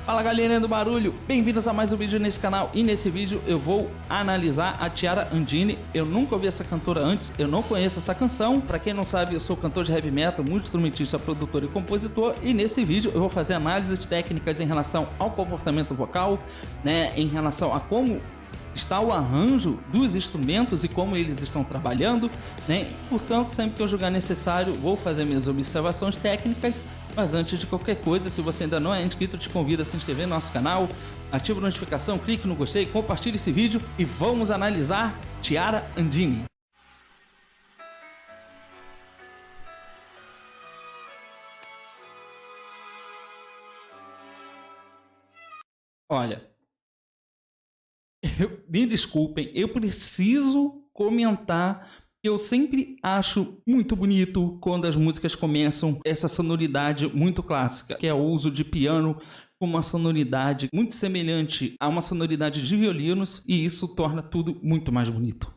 Fala galerinha do barulho, bem-vindos a mais um vídeo nesse canal. E nesse vídeo eu vou analisar a Chiara Andini. Eu nunca ouvi essa cantora antes, eu não conheço essa canção. Pra quem não sabe, eu sou cantor de heavy metal, multi-instrumentista, produtor e compositor. E nesse vídeo eu vou fazer análises técnicas em relação ao comportamento vocal, né, em relação a como está o arranjo dos instrumentos e como eles estão trabalhando, né? Portanto, sempre que eu julgar necessário, vou fazer minhas observações técnicas. Mas antes de qualquer coisa, se você ainda não é inscrito, eu te convido a se inscrever no nosso canal, ative a notificação, clique no gostei, compartilhe esse vídeo e vamos analisar Chiara Andini. Olha, me desculpem, eu preciso comentar. Eu sempre acho muito bonito quando as músicas começam essa sonoridade muito clássica, que é o uso de piano com uma sonoridade muito semelhante a uma sonoridade de violinos, e isso torna tudo muito mais bonito.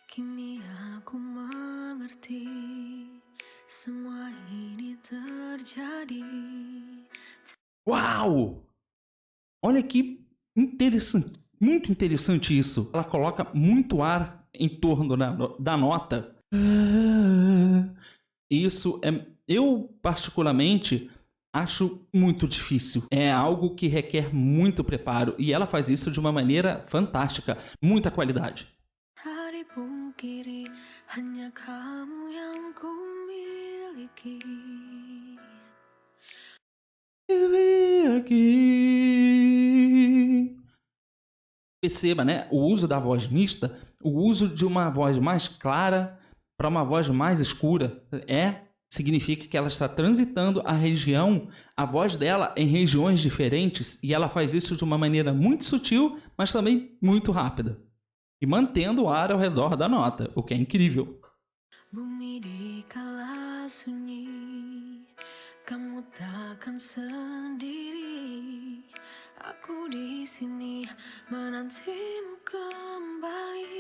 Kini aku mengerti semua ini terjadi. Uau! Olha que interessante, muito interessante isso. Ela coloca muito ar em torno da nota. Isso eu particularmente acho muito difícil. É algo que requer muito preparo e ela faz isso de uma maneira fantástica, muita qualidade. Hari pungkiri hanya kamu yang ku miliki. Perceba, né? O uso da voz mista, o uso de uma voz mais clara para uma voz mais escura, significa que ela está transitando a voz dela em regiões diferentes, e ela faz isso de uma maneira muito sutil, mas também muito rápida, e mantendo o ar ao redor da nota, o que é incrível. Bumi dikala sunyi, kamu takkan sendiri. Aku di sini menantimu kembali.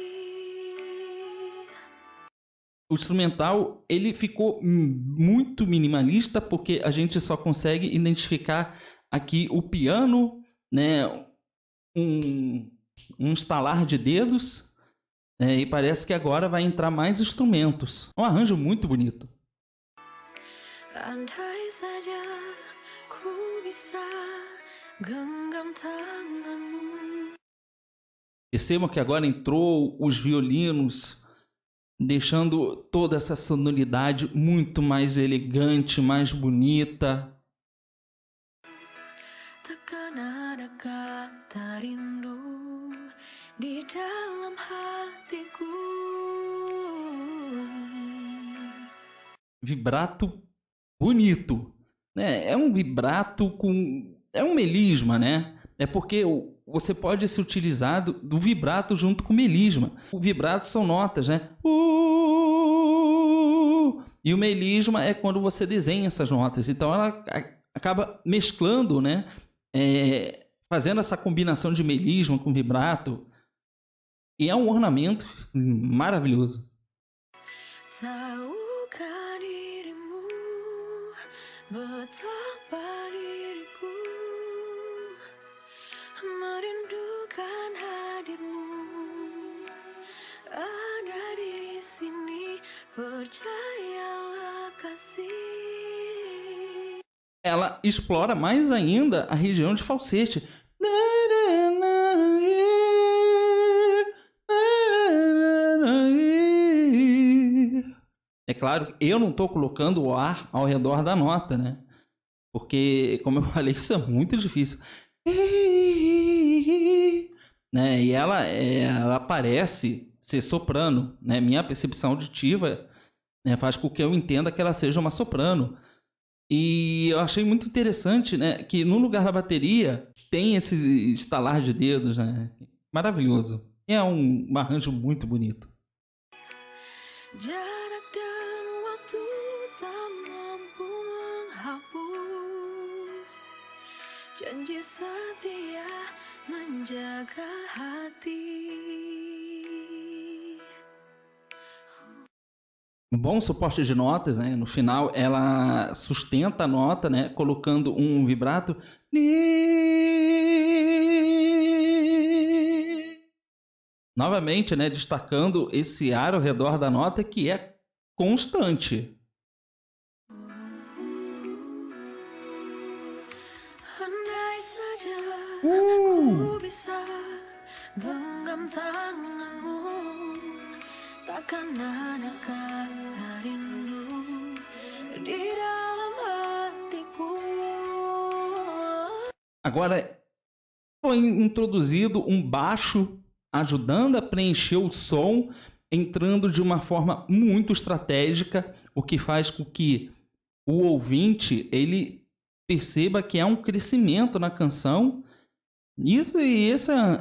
O instrumental, ele ficou muito minimalista, porque a gente só consegue identificar aqui o piano, né, um estalar de dedos, e parece que agora vai entrar mais instrumentos. Um arranjo muito bonito. Andai saja ku bisa genggam tanganmu. Percebam que agora entrou os violinos, deixando toda essa sonoridade muito mais elegante, mais bonita. Takkan ada kata rindu di dalam hatiku. Vibrato bonito, né? É um vibrato é um melisma, né? É porque você pode se utilizar do vibrato junto com o melisma. O vibrato são notas, né? E o melisma é quando você desenha essas notas. Então ela acaba mesclando, né? Fazendo essa combinação de melisma com vibrato. E é um ornamento maravilhoso. Tahukah dirimu betapa diriku merindukan hadirmu. Ada di sini, percayalah kasih. Ela explora mais ainda a região de falsete. É claro que eu não estou colocando o ar ao redor da nota, né? Porque, como eu falei, isso é muito difícil. Né? E ela parece ser soprano, né? Minha percepção auditiva, né, faz com que eu entenda que ela seja uma soprano. E eu achei muito interessante, né, que no lugar da bateria tem esse estalar de dedos, né? Maravilhoso. É um arranjo muito bonito. Jarak dan waktu tak mampu menghapus janji setia menjaga hati. um bom suporte de notas, né? No final, ela sustenta a nota, né? Colocando um vibrato. Novamente, né? Destacando esse ar ao redor da nota que é constante. Andai saja ku bisa genggam tanganmu, takkan ada kata rindu di dalam hatiku. Agora, foi introduzido um baixo ajudando a preencher o som, entrando de uma forma muito estratégica, o que faz com que o ouvinte ele perceba que há um crescimento na canção. Isso e essa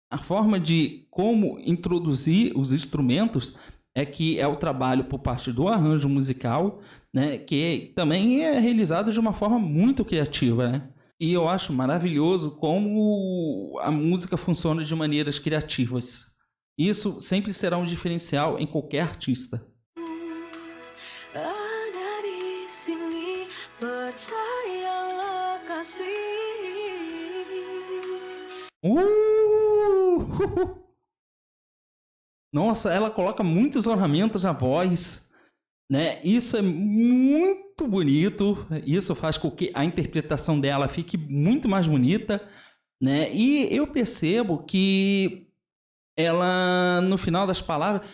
a forma de como introduzir os instrumentos é que é o trabalho por parte do arranjo musical, né, que também é realizado de uma forma muito criativa, né? E eu acho maravilhoso como a música funciona de maneiras criativas. Isso sempre será um diferencial em qualquer artista. Ada di sini, percayalah kasih. Nossa, ela coloca muitos ornamentos na voz, né? Isso é muito bonito. Isso faz com que a interpretação dela fique muito mais bonita, né? E eu percebo que ela, no final das palavras,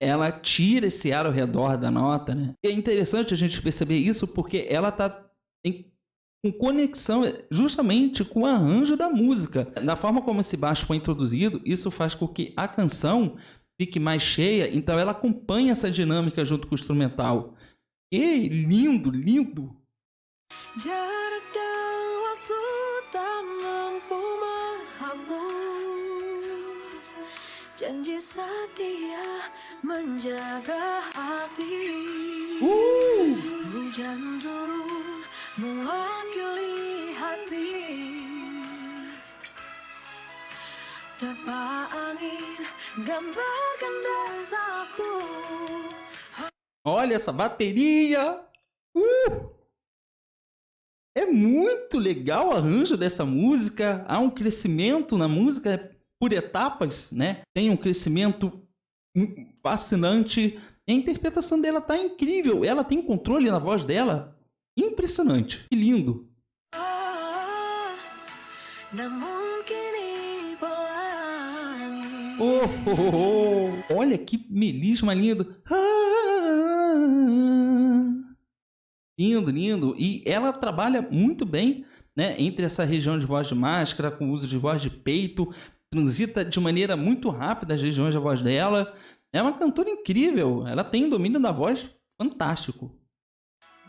ela tira esse ar ao redor da nota, né? E é interessante a gente perceber isso porque ela tá com conexão justamente com o arranjo da música. Da forma como esse baixo foi introduzido, isso faz com que a canção fique mais cheia, então ela acompanha essa dinâmica junto com o instrumental. E lindo, lindo! Jarak dan waktu tak mampu menghapus janji setia menjaga hati. Hujan turun mewakili hati, terpa angin gambarkan rasaku. Olha essa bateria! É muito legal o arranjo dessa música. Há um crescimento na música por etapas, né? Tem um crescimento fascinante. A interpretação dela tá incrível. Ela tem controle na voz dela. Impressionante. Que lindo. Namun kini pelangi. Olha que melisma lindo. Lindo, lindo. E ela trabalha muito bem, né, entre essa região de voz de máscara, com o uso de voz de peito. Transita de maneira muito rápida as regiões da voz dela. É uma cantora incrível. Ela tem um domínio da voz fantástico.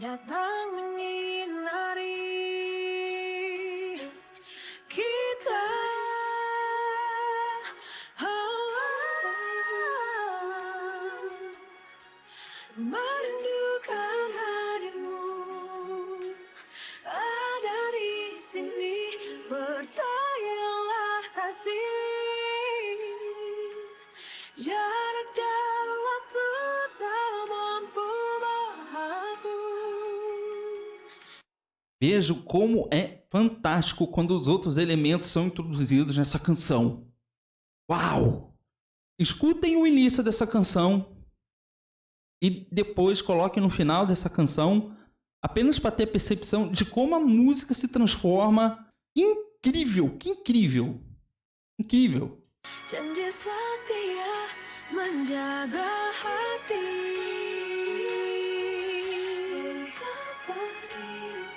Datang menyinari kita, merindukan hadirmu. Ada di sini, percayalah kasih. Jarak dan waktu tak mampu menghapus. Vejo como é fantástico quando os outros elementos são introduzidos nessa canção. Uau! Escutem o início dessa canção e depois coloquem no final dessa canção, apenas para ter a percepção de como a música se transforma. Incrível! Que incrível! Incrível! Janji setia menjaga hati. Betapa diriku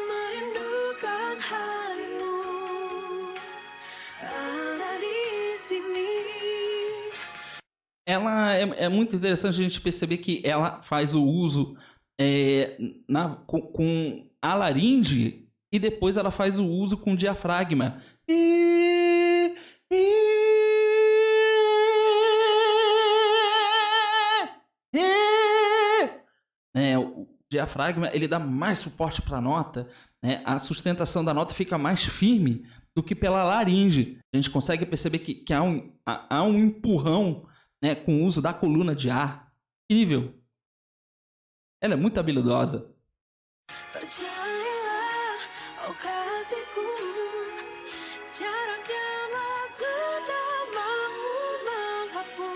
merindukan harimu. Ada di sini. Ela é muito interessante a gente perceber que ela faz o uso com a laringe e depois ela faz o uso com o diafragma. O diafragma, ele dá mais suporte para a nota, né? A sustentação da nota fica mais firme do que pela laringe. A gente consegue perceber que há um empurrão, né, com o uso da coluna de ar. Incrível. Ela é muito habilidosa. Percayalah, oh kasihku, jaraknya waktu tak mau menghapus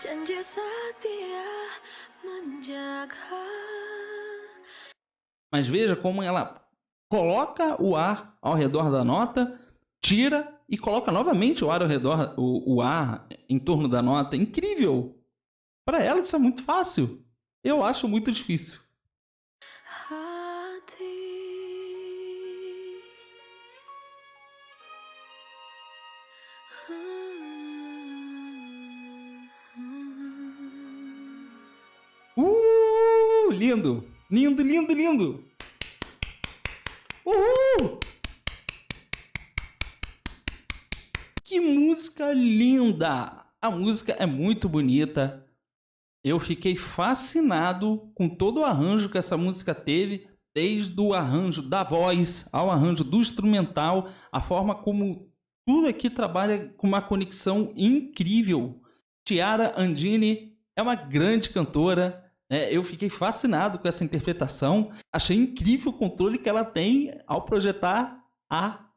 janji setia menjaga. Mas veja como ela coloca o ar ao redor da nota, tira e coloca novamente o ar ao redor, o ar em torno da nota. Incrível! Para ela isso é muito fácil. Eu acho muito difícil. Hati Lindo! Lindo, lindo, lindo! Uhul! Que música linda! A música é muito bonita. Eu fiquei fascinado com todo o arranjo que essa música teve, desde o arranjo da voz ao arranjo do instrumental, a forma como tudo aqui trabalha com uma conexão incrível. Chiara Andini é uma grande cantora. Eu fiquei fascinado com essa interpretação. Achei incrível o controle que ela tem ao projetar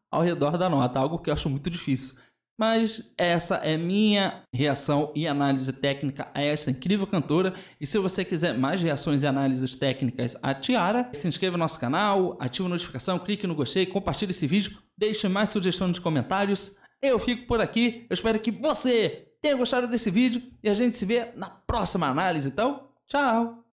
ao redor da nota, algo que eu acho muito difícil. Mas essa é minha reação e análise técnica a esta incrível cantora. E se você quiser mais reações e análises técnicas a Chiara, se inscreva no nosso canal, ative a notificação, clique no gostei, compartilhe esse vídeo, deixe mais sugestões nos comentários. Eu fico por aqui, eu espero que você tenha gostado desse vídeo e a gente se vê na próxima análise. Então, tchau!